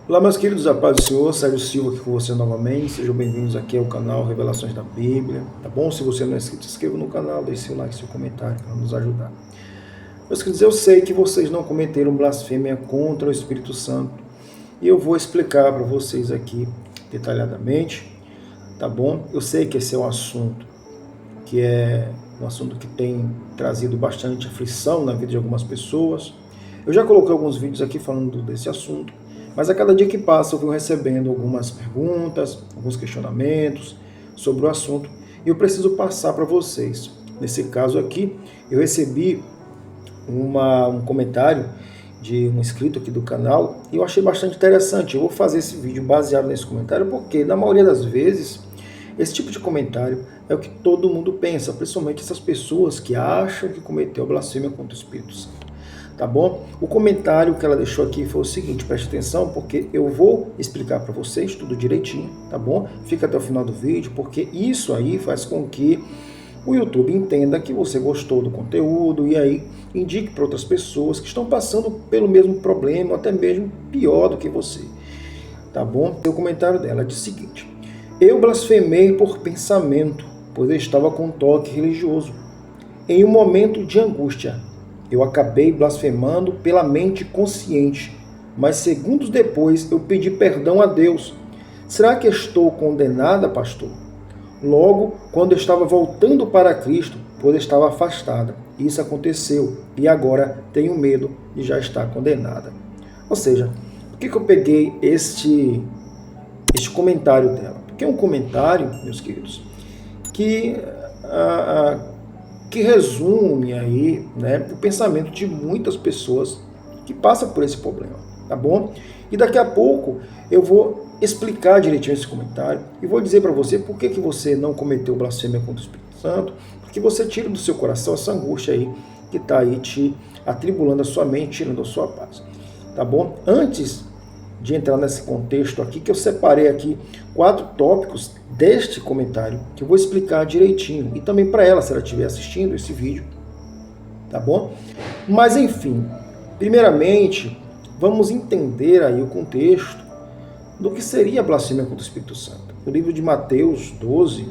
Olá, meus queridos, a paz do Senhor, Sérgio Silva aqui com você novamente. Sejam bem-vindos aqui ao canal Revelações da Bíblia, tá bom? Se você não é inscrito, se inscreva no canal, deixe seu like, seu comentário para nos ajudar. Meus queridos, eu sei que vocês não cometeram blasfêmia contra o Espírito Santo e eu vou explicar para vocês aqui detalhadamente, tá bom? Eu sei que esse é um assunto que tem trazido bastante aflição na vida de algumas pessoas. Eu já coloquei alguns vídeos aqui falando desse assunto, mas a cada dia que passa eu venho recebendo algumas perguntas, alguns questionamentos sobre o assunto e eu preciso passar para vocês. Nesse caso aqui, eu recebi um comentário de um inscrito aqui do canal e eu achei bastante interessante. Eu vou fazer esse vídeo baseado nesse comentário porque, na maioria das vezes, esse tipo de comentário é o que todo mundo pensa, principalmente essas pessoas que acham que cometeu blasfêmia contra o Espírito Santo. Tá bom? O comentário que ela deixou aqui foi o seguinte, preste atenção, porque eu vou explicar para vocês tudo direitinho, tá bom? Fica até o final do vídeo, porque isso aí faz com que o YouTube entenda que você gostou do conteúdo e aí indique para outras pessoas que estão passando pelo mesmo problema, ou até mesmo pior do que você, tá bom? O comentário dela diz o seguinte: eu blasfemei por pensamento, pois eu estava com um toque religioso. Em um momento de angústia, eu acabei blasfemando pela mente consciente, mas segundos depois eu pedi perdão a Deus. Será que estou condenada, pastor? Logo, quando eu estava voltando para Cristo, pois estava afastada. Isso aconteceu e agora tenho medo de já estar condenada. Ou seja, por que eu peguei este comentário dela? Porque é um comentário, meus queridos, que resume aí, né, o pensamento de muitas pessoas que passam por esse problema, tá bom? E daqui a pouco eu vou explicar direitinho esse comentário e vou dizer para você por que você não cometeu blasfêmia contra o Espírito Santo, porque você tira do seu coração essa angústia aí que está aí te atribulando a sua mente, tirando a sua paz, tá bom? Antes de entrar nesse contexto aqui, que eu separei aqui 4 tópicos deste comentário, que eu vou explicar direitinho, e também para ela, se ela estiver assistindo esse vídeo, tá bom? Mas enfim, primeiramente, vamos entender aí o contexto do que seria a blasfêmia contra o Espírito Santo. O livro de Mateus 12,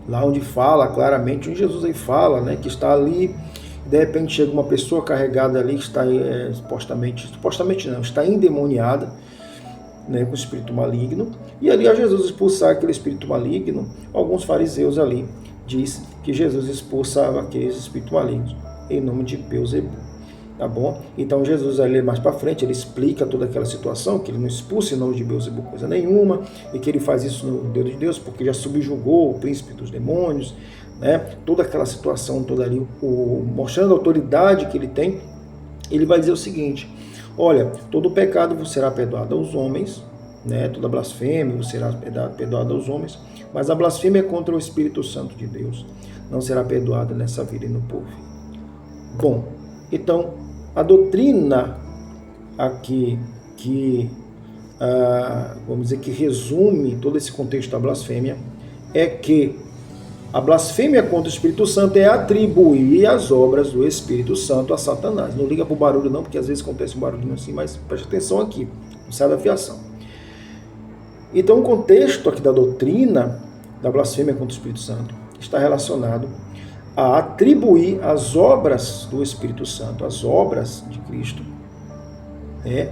lá onde fala claramente, onde Jesus aí fala, né, que está ali, de repente chega uma pessoa carregada ali que está supostamente não, está endemoniada, né, com o espírito maligno, e ali a Jesus expulsar aquele espírito maligno, alguns fariseus ali diz que Jesus expulsava aqueles espíritos malignos em nome de Beelzebul, tá bom? Então Jesus ali mais para frente, ele explica toda aquela situação, que ele não expulsa em nome de Beelzebul coisa nenhuma, e que ele faz isso no Deus de Deus, porque já subjugou o príncipe dos demônios, né? Toda aquela situação toda ali, mostrando a autoridade que ele tem. Ele vai dizer o seguinte: olha, todo pecado será perdoado aos homens, né? Toda blasfêmia será perdoada aos homens, mas a blasfêmia contra o Espírito Santo de Deus não será perdoada nessa vida e no porvir. Bom, então a doutrina aqui vamos dizer que resume todo esse contexto da blasfêmia é que a blasfêmia contra o Espírito Santo é atribuir as obras do Espírito Santo a Satanás. Não liga para o barulho não, porque às vezes acontece um barulhinho assim, mas preste atenção aqui, não sai da fiação. Então o contexto aqui da doutrina da blasfêmia contra o Espírito Santo está relacionado a atribuir as obras do Espírito Santo, as obras de Cristo,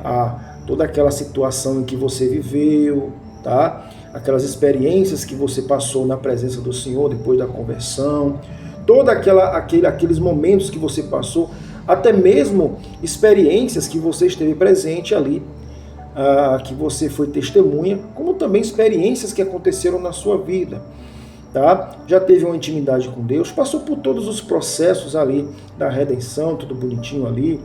a toda aquela situação em que você viveu, tá? Aquelas experiências que você passou na presença do Senhor depois da conversão, aqueles momentos que você passou, até mesmo experiências que você esteve presente ali, que você foi testemunha, como também experiências que aconteceram na sua vida, tá? Já teve uma intimidade com Deus, passou por todos os processos ali da redenção, tudo bonitinho ali,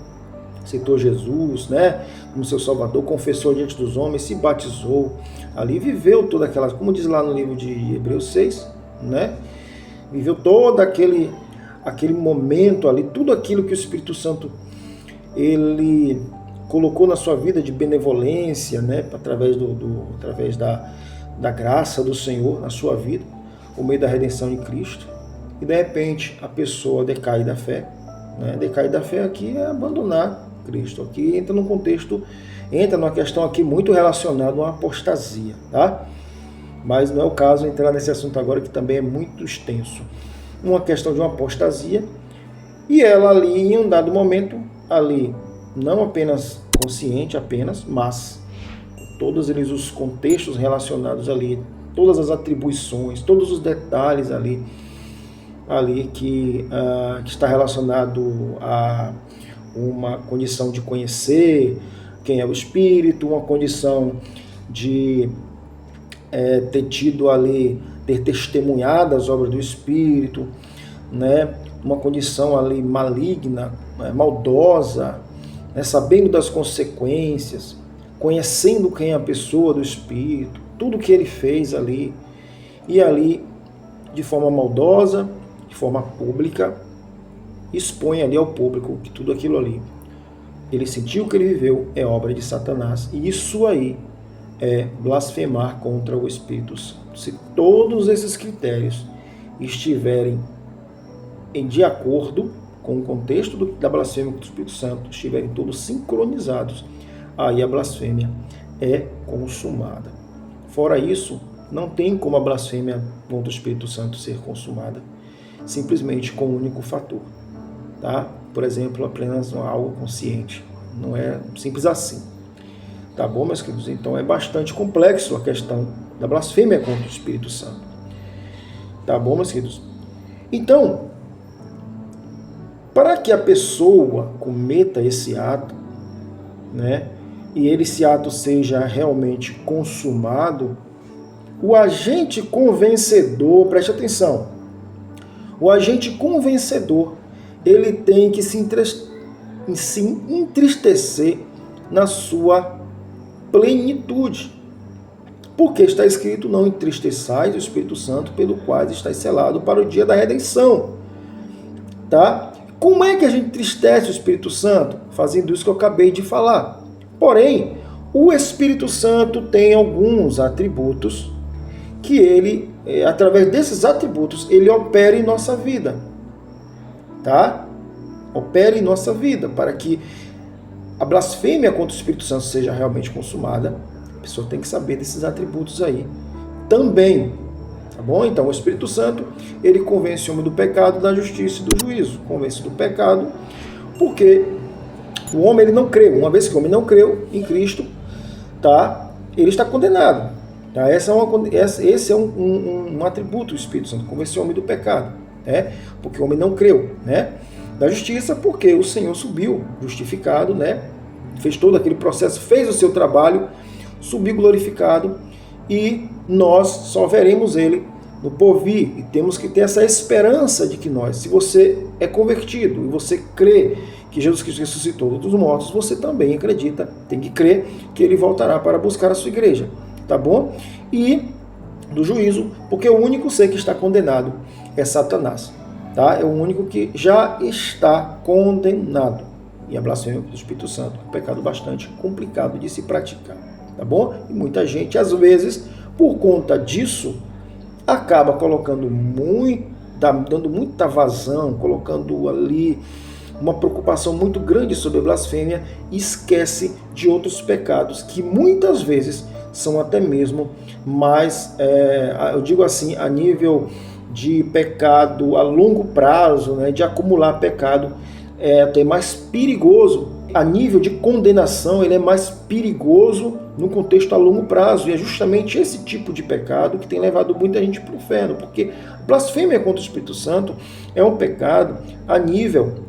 aceitou Jesus, né, como seu Salvador, confessou diante dos homens, se batizou, ali viveu toda aquela, como diz lá no livro de Hebreus 6, né, viveu todo aquele momento ali, tudo aquilo que o Espírito Santo, ele colocou na sua vida de benevolência, né, através da graça do Senhor na sua vida, por meio da redenção em Cristo, e de repente a pessoa decai da fé, né, decair da fé aqui é abandonar Cristo. Aqui entra num contexto entra numa questão aqui muito relacionada à apostasia, tá? Mas não é o caso entrar nesse assunto agora, que também é muito extenso. Uma questão de uma apostasia, e ela ali, em um dado momento, ali, não apenas consciente apenas, mas todos eles os contextos relacionados ali, todas as atribuições, todos os detalhes ali que está relacionado a uma condição de conhecer quem é o Espírito, uma condição de ter testemunhado as obras do Espírito, né? Uma condição ali maligna, maldosa, né? Sabendo das consequências, conhecendo quem é a pessoa do Espírito, tudo que ele fez ali, e ali, de forma maldosa, de forma pública, expõe ali ao público que tudo aquilo ali, ele sentiu que ele viveu, é obra de Satanás, e isso aí é blasfemar contra o Espírito Santo. Se todos esses critérios estiverem de acordo com o contexto da blasfêmia contra o Espírito Santo, estiverem todos sincronizados, aí a blasfêmia é consumada. Fora isso, não tem como a blasfêmia contra o Espírito Santo ser consumada simplesmente com um único fator, tá? Por exemplo, apenas algo consciente. Não é simples assim. Tá bom, meus queridos? Então é bastante complexo a questão da blasfêmia contra o Espírito Santo. Tá bom, meus queridos? Então, para que a pessoa cometa esse ato, né, e esse ato seja realmente consumado, o agente convencedor, preste atenção, o agente convencedor, ele tem que se entristecer na sua plenitude. Porque está escrito, não entristeçais o Espírito Santo, pelo qual está selado para o dia da redenção. Tá? Como é que a gente entristece o Espírito Santo? Fazendo isso que eu acabei de falar. Porém, o Espírito Santo tem alguns atributos que ele, através desses atributos, ele opera em nossa vida. Tá? Opera em nossa vida, para que a blasfêmia contra o Espírito Santo seja realmente consumada. A pessoa tem que saber desses atributos aí também. Tá bom? Então, o Espírito Santo, ele convence o homem do pecado, da justiça e do juízo. Convence do pecado, porque o homem ele não creu. Uma vez que o homem não creu em Cristo, tá? Ele está condenado. Tá? Esse é um atributo do Espírito Santo, convencer o homem do pecado, né? Porque o homem não creu, né? Da justiça, porque o Senhor subiu justificado, né? Fez todo aquele processo, fez o seu trabalho, subiu glorificado, e nós só veremos ele no porvir. E temos que ter essa esperança de que nós, se você é convertido e você crê que Jesus Cristo ressuscitou dos mortos, você também acredita, tem que crer que ele voltará para buscar a sua igreja, tá bom? E do juízo, porque o único ser que está condenado é Satanás, tá? É o único que já está condenado. E a blasfêmia do Espírito Santo é um pecado bastante complicado de se praticar, tá bom? E muita gente, às vezes, por conta disso, acaba colocando dando muita vazão, colocando ali uma preocupação muito grande sobre a blasfêmia, e esquece de outros pecados que muitas vezes são até mesmo mais, eu digo assim, a nível de pecado a longo prazo, né, de acumular pecado, até mais perigoso. A nível de condenação, ele é mais perigoso no contexto a longo prazo, e é justamente esse tipo de pecado que tem levado muita gente para o inferno, porque blasfêmia contra o Espírito Santo é um pecado a nível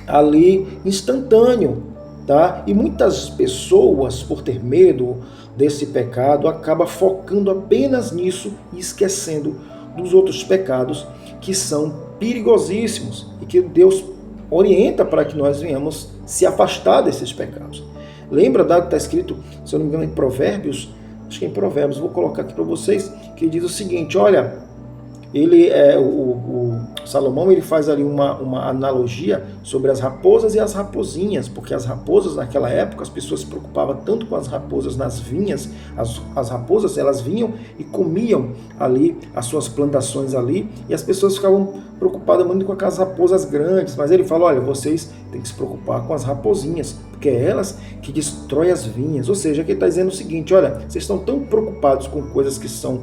ali instantâneo, tá? E muitas pessoas, por ter medo desse pecado, acabam focando apenas nisso e esquecendo dos outros pecados que são perigosíssimos e que Deus orienta para que nós venhamos se afastar desses pecados. Lembra que está escrito, se eu não me engano, em Provérbios, acho que é em Provérbios, vou colocar aqui para vocês, que diz o seguinte, olha, o Salomão ele faz ali uma analogia sobre as raposas e as raposinhas, porque as raposas naquela época, as pessoas se preocupavam tanto com as raposas nas vinhas, as raposas elas vinham e comiam ali as suas plantações ali, e as pessoas ficavam preocupadas muito com aquelas raposas grandes, mas ele fala, olha, vocês têm que se preocupar com as raposinhas, porque é elas que destrói as vinhas. Ou seja, aqui ele está dizendo o seguinte, olha, vocês estão tão preocupados com coisas que são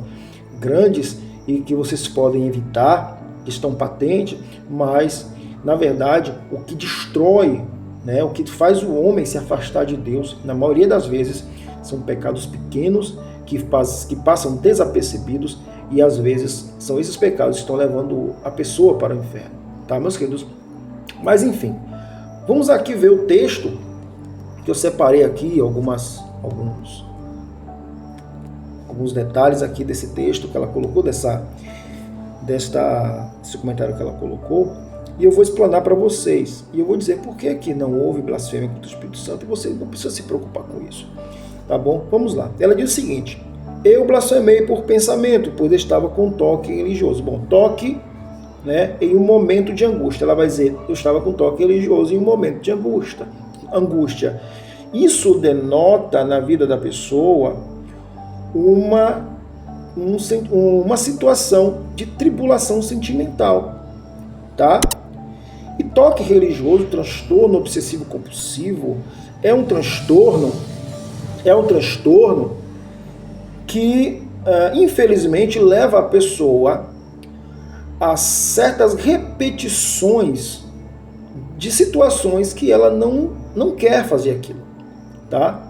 grandes e que vocês podem evitar, que estão patentes, mas, na verdade, o que destrói, né, o que faz o homem se afastar de Deus, na maioria das vezes, são pecados pequenos que passam desapercebidos e, às vezes, são esses pecados que estão levando a pessoa para o inferno. Tá, meus queridos? Mas, enfim, vamos aqui ver o texto que eu separei aqui, alguns detalhes aqui desse texto que ela colocou, desse comentário que ela colocou, e eu vou explanar para vocês. E eu vou dizer por que aqui não houve blasfêmia contra o Espírito Santo e você não precisa se preocupar com isso. Tá bom? Vamos lá. Ela diz o seguinte: eu blasfemei por pensamento, pois estava com toque religioso. Bom, toque, né, em um momento de angústia. Ela vai dizer, eu estava com toque religioso em um momento de angústia. Isso denota na vida da pessoa uma situação de tribulação sentimental, tá? E toque religioso, transtorno obsessivo compulsivo, é um transtorno que, infelizmente, leva a pessoa a certas repetições de situações que ela não quer fazer aquilo, tá?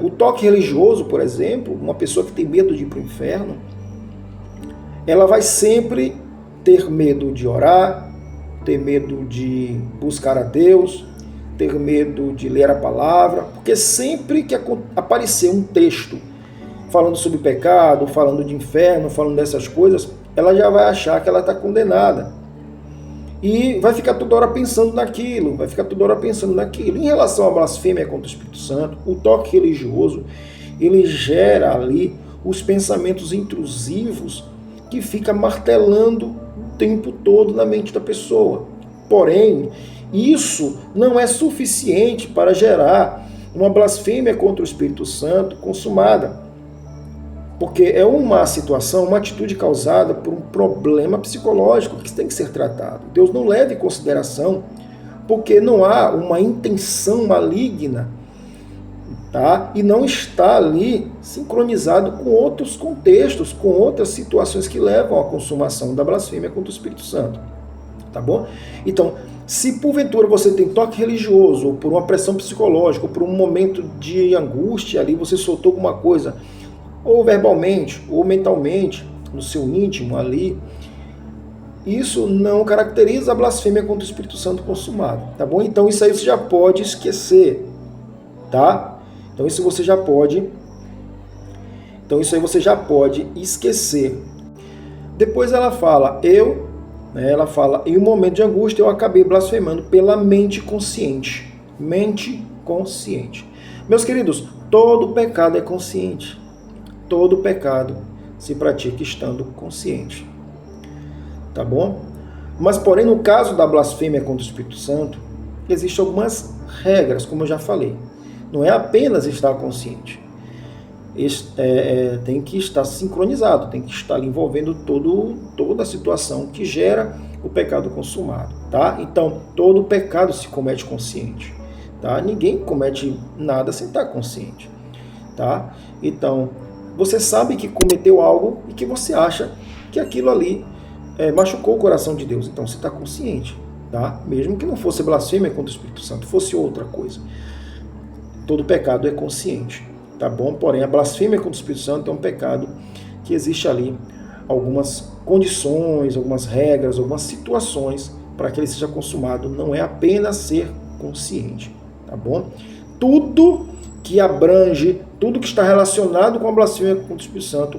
O toque religioso, por exemplo, uma pessoa que tem medo de ir para o inferno, ela vai sempre ter medo de orar, ter medo de buscar a Deus, ter medo de ler a palavra, porque sempre que aparecer um texto falando sobre pecado, falando de inferno, falando dessas coisas, ela já vai achar que ela está condenada. E vai ficar toda hora pensando naquilo, Em relação à blasfêmia contra o Espírito Santo, o toque religioso, ele gera ali os pensamentos intrusivos que fica martelando o tempo todo na mente da pessoa. Porém, isso não é suficiente para gerar uma blasfêmia contra o Espírito Santo consumada. Porque é uma situação, uma atitude causada por um problema psicológico que tem que ser tratado. Deus não leva em consideração, porque não há uma intenção maligna, tá? E não está ali sincronizado com outros contextos, com outras situações que levam à consumação da blasfêmia contra o Espírito Santo. Tá bom? Então, se porventura você tem toque religioso, ou por uma pressão psicológica, ou por um momento de angústia ali, você soltou alguma coisa, ou verbalmente, ou mentalmente, no seu íntimo ali, isso não caracteriza a blasfêmia contra o Espírito Santo consumado, tá bom? Então isso aí você já pode esquecer, tá? Então isso aí você já pode esquecer. Depois ela fala, em um momento de angústia eu acabei blasfemando pela mente consciente. Mente consciente. Meus queridos, todo pecado é consciente. Todo pecado se pratica estando consciente. Tá bom? Mas, porém, no caso da blasfêmia contra o Espírito Santo, existem algumas regras, como eu já falei. Não é apenas estar consciente. Tem que estar sincronizado, tem que estar envolvendo toda a situação que gera o pecado consumado. Tá? Então, todo pecado se comete consciente. Tá? Ninguém comete nada sem estar consciente. Tá? Então, você sabe que cometeu algo e que você acha que aquilo ali machucou o coração de Deus. Então você está consciente, tá? Mesmo que não fosse blasfêmia contra o Espírito Santo, fosse outra coisa. Todo pecado é consciente, tá bom? Porém, a blasfêmia contra o Espírito Santo é um pecado que existe ali algumas condições, algumas regras, algumas situações para que ele seja consumado. Não é apenas ser consciente, tá bom? Tudo que abrange, tudo que está relacionado com a blasfêmia contra o Espírito Santo,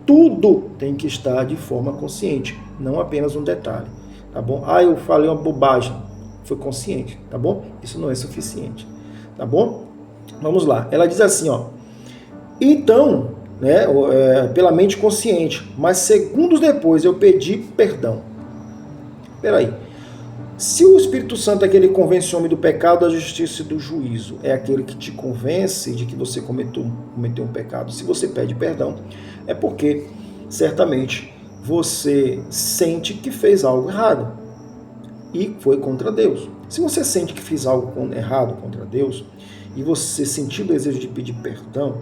tudo tem que estar de forma consciente, não apenas um detalhe, tá bom? Eu falei uma bobagem, foi consciente, tá bom? Isso não é suficiente, tá bom? Vamos lá, ela diz assim, então, pela mente consciente, mas segundos depois eu pedi perdão. Peraí. Se o Espírito Santo é aquele que convence o homem do pecado, da justiça e do juízo, é aquele que te convence de que você cometeu um pecado, se você pede perdão, é porque certamente você sente que fez algo errado e foi contra Deus. Se você sente que fez algo errado contra Deus, e você sentir o desejo de pedir perdão,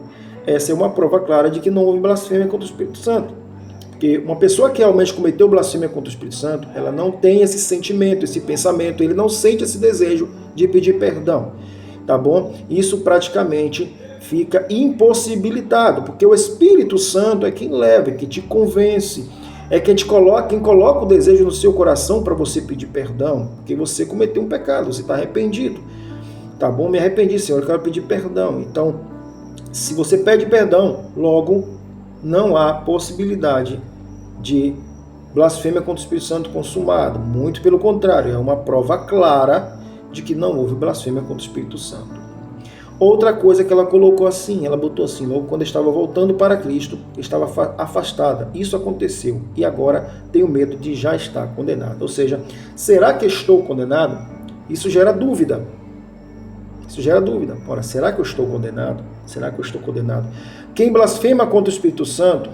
essa é uma prova clara de que não houve blasfêmia contra o Espírito Santo. Porque uma pessoa que realmente cometeu blasfêmia contra o Espírito Santo, ela não tem esse sentimento, esse pensamento, ele não sente esse desejo de pedir perdão, tá bom? Isso praticamente fica impossibilitado, porque o Espírito Santo é quem leva, é quem te convence, é quem coloca o desejo no seu coração para você pedir perdão, porque você cometeu um pecado, você está arrependido. Tá bom? Me arrependi, Senhor, eu quero pedir perdão. Então, se você pede perdão, logo não há possibilidade de blasfêmia contra o Espírito Santo consumada. Muito pelo contrário, é uma prova clara de que não houve blasfêmia contra o Espírito Santo. Outra coisa que ela colocou assim, ela botou assim, logo quando estava voltando para Cristo, estava afastada. Isso aconteceu e agora tenho medo de já estar condenado. Ou seja, será que estou condenado? Isso gera dúvida. Isso gera dúvida. Ora, será que eu estou condenado? Será que eu estou condenado? Quem blasfema contra o Espírito Santo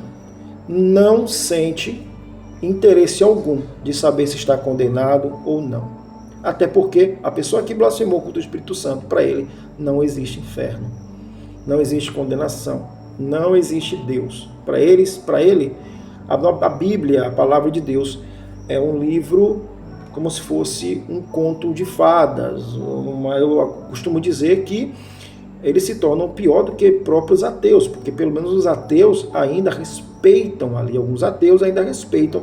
não sente interesse algum de saber se está condenado ou não. Até porque a pessoa que blasfemou contra o Espírito Santo, para ele, não existe inferno. Não existe condenação. Não existe Deus. Para ele, a Bíblia, a palavra de Deus, é um livro como se fosse um conto de fadas. Eu costumo dizer que eles se tornam pior do que próprios ateus, porque pelo menos os ateus ainda respeitam ali, alguns ateus ainda respeitam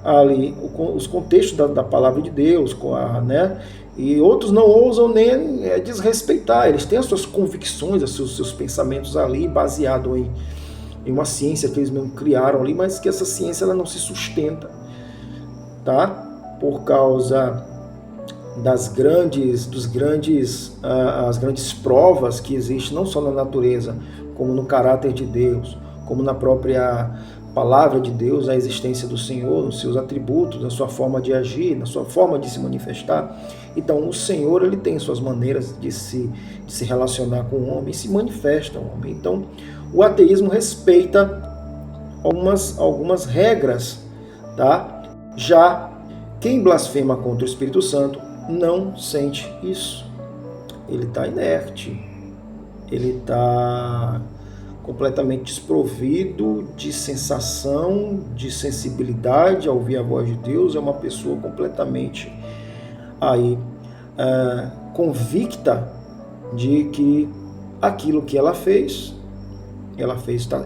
ali os contextos da palavra de Deus, né? E outros não ousam nem desrespeitar, eles têm as suas convicções, os seus pensamentos ali, baseado em uma ciência que eles mesmo criaram ali, mas que essa ciência ela não se sustenta, tá? Por causa as grandes provas que existem, não só na natureza, como no caráter de Deus, como na própria palavra de Deus, a existência do Senhor, nos seus atributos, na sua forma de agir, na sua forma de se manifestar. Então, o Senhor ele tem suas maneiras de se relacionar com o homem e se manifesta ao homem. Então, o ateísmo respeita algumas regras, tá? Já quem blasfema contra o Espírito Santo não sente isso. Ele está inerte. Ele está completamente desprovido de sensação, de sensibilidade ao ouvir a voz de Deus. É uma pessoa completamente convicta de que aquilo que ela fez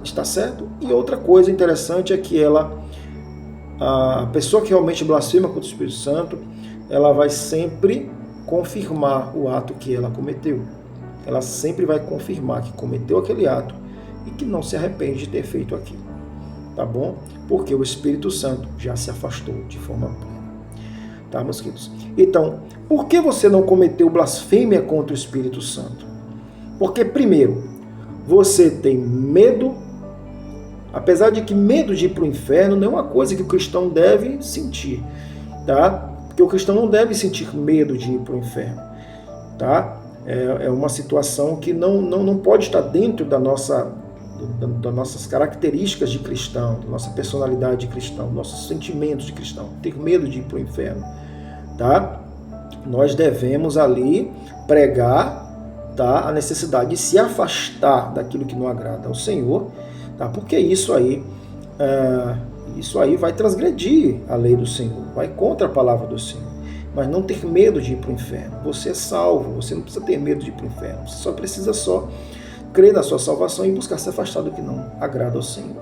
está certo. E outra coisa interessante é que a pessoa que realmente blasfema contra o Espírito Santo, ela vai sempre confirmar o ato que ela cometeu. Ela sempre vai confirmar que cometeu aquele ato e que não se arrepende de ter feito aquilo. Tá bom? Porque o Espírito Santo já se afastou de forma plena. Tá, meus queridos? Então, por que você não cometeu blasfêmia contra o Espírito Santo? Porque, primeiro, você tem medo. Apesar de que medo de ir para o inferno não é uma coisa que o cristão deve sentir, tá? Porque o cristão não deve sentir medo de ir para o inferno, tá? É uma situação que não pode estar dentro das nossas características de cristão, da nossa personalidade de cristão, nossos sentimentos de cristão, ter medo de ir para o inferno, tá? Nós devemos ali pregar, tá? A necessidade de se afastar daquilo que não agrada ao Senhor, tá? Porque isso aí vai transgredir a lei do Senhor, vai contra a palavra do Senhor. Mas não ter medo de ir para o inferno. Você é salvo, você não precisa ter medo de ir para o inferno. Você só precisa crer na sua salvação e buscar se afastar do que não agrada ao Senhor.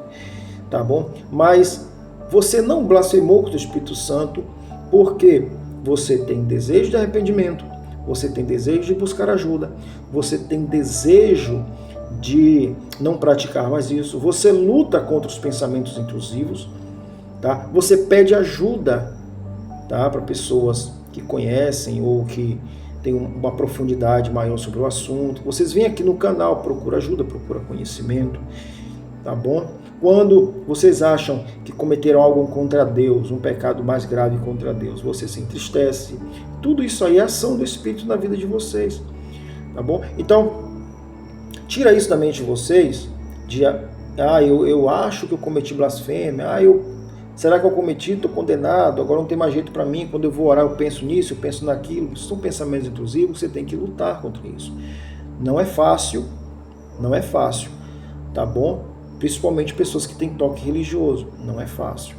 Tá bom? Mas você não blasfemou contra o Espírito Santo porque você tem desejo de arrependimento, você tem desejo de buscar ajuda, você tem desejo de não praticar mais isso, você luta contra os pensamentos intrusivos, tá? Você pede ajuda, tá? Para pessoas que conhecem ou que têm uma profundidade maior sobre o assunto. Vocês vêm aqui no canal, procura ajuda, procura conhecimento, tá bom? Quando vocês acham que cometeram algo contra Deus, um pecado mais grave contra Deus, você se entristece. Tudo isso aí é ação do Espírito na vida de vocês, tá bom? Então, tira isso da mente de vocês, eu acho que eu cometi blasfêmia, Será que eu cometi? Estou condenado, agora não tem mais jeito para mim, quando eu vou orar eu penso nisso, eu penso naquilo. São pensamentos intrusivos, você tem que lutar contra isso. Não é fácil, tá bom? Principalmente pessoas que têm toque religioso, não é fácil,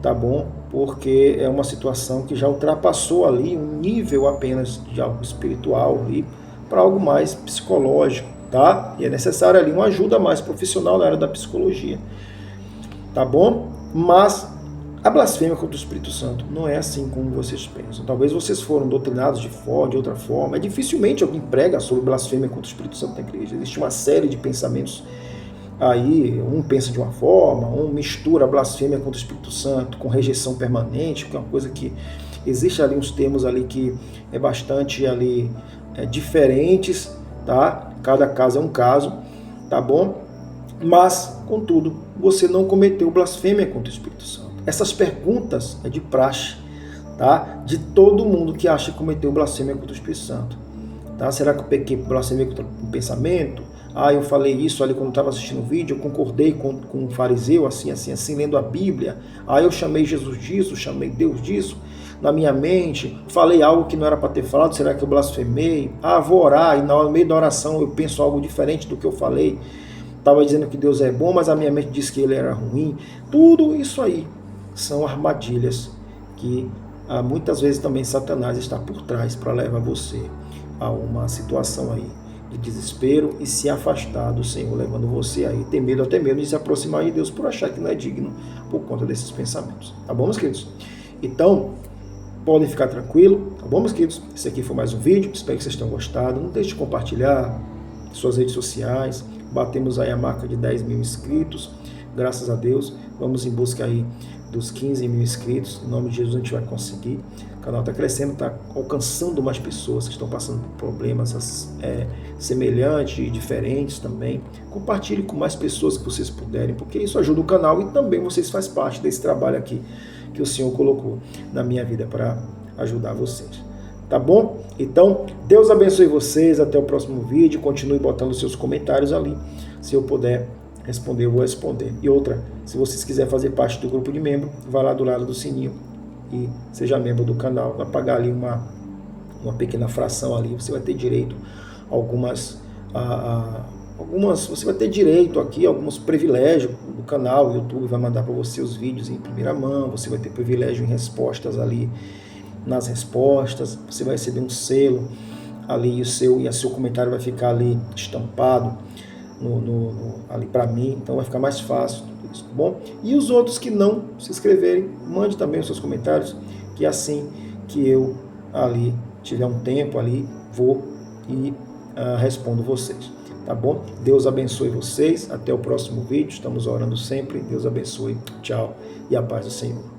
tá bom? Porque é uma situação que já ultrapassou ali um nível apenas de algo espiritual ali para algo mais psicológico, tá? E é necessário ali uma ajuda mais profissional na área da psicologia, tá bom? Mas a blasfêmia contra o Espírito Santo não é assim como vocês pensam. Talvez vocês foram doutrinados de outra forma. Dificilmente alguém prega sobre blasfêmia contra o Espírito Santo na igreja. Existe uma série de pensamentos aí, um pensa de uma forma, um mistura a blasfêmia contra o Espírito Santo com rejeição permanente, que é uma coisa que existe ali uns termos ali que é bastante ali diferentes, tá? Cada caso é um caso, tá bom? Mas, contudo, você não cometeu blasfêmia contra o Espírito Santo. Essas perguntas é de praxe, tá? De todo mundo que acha que cometeu blasfêmia contra o Espírito Santo. Tá? Será que eu pequei blasfêmia contra o pensamento? Eu falei isso ali quando estava assistindo o vídeo, eu concordei com um fariseu, assim, lendo a Bíblia. Eu chamei Jesus disso, chamei Deus disso na minha mente, falei algo que não era para ter falado, será que eu blasfemei? Vou orar, e no meio da oração eu penso algo diferente do que eu falei. Estava dizendo que Deus é bom, mas a minha mente disse que ele era ruim. Tudo isso aí são armadilhas que muitas vezes também Satanás está por trás para levar você a uma situação aí de desespero e se afastar do Senhor, levando você aí ter medo, até mesmo de se aproximar de Deus por achar que não é digno por conta desses pensamentos. Tá bom, meus queridos? Então, podem ficar tranquilos, tá bom, meus queridos? Esse aqui foi mais um vídeo, espero que vocês tenham gostado. Não deixe de compartilhar em suas redes sociais. Batemos aí a marca de 10 mil inscritos, graças a Deus. Vamos em busca aí dos 15 mil inscritos, em nome de Jesus a gente vai conseguir. O canal está crescendo, está alcançando mais pessoas que estão passando por problemas semelhantes e diferentes também. Compartilhe com mais pessoas que vocês puderem, porque isso ajuda o canal e também vocês fazem parte desse trabalho aqui que o Senhor colocou na minha vida para ajudar vocês. Tá bom? Então, Deus abençoe vocês, até o próximo vídeo, continue botando seus comentários ali, se eu puder responder, eu vou responder. E outra, se vocês quiserem fazer parte do grupo de membro, vá lá do lado do sininho e seja membro do canal, vai pagar ali uma pequena fração ali, você vai ter direito a você vai ter direito aqui a alguns privilégios do canal, o YouTube vai mandar para você os vídeos em primeira mão, você vai ter privilégio em respostas ali, nas respostas, você vai receber um selo ali, o seu comentário vai ficar ali estampado ali para mim, então vai ficar mais fácil tudo isso, tá bom? E os outros que não se inscreverem, mande também os seus comentários, que assim que eu ali tiver um tempo ali, vou e respondo vocês, tá bom? Deus abençoe vocês, até o próximo vídeo, estamos orando sempre, Deus abençoe, tchau, e a paz do Senhor.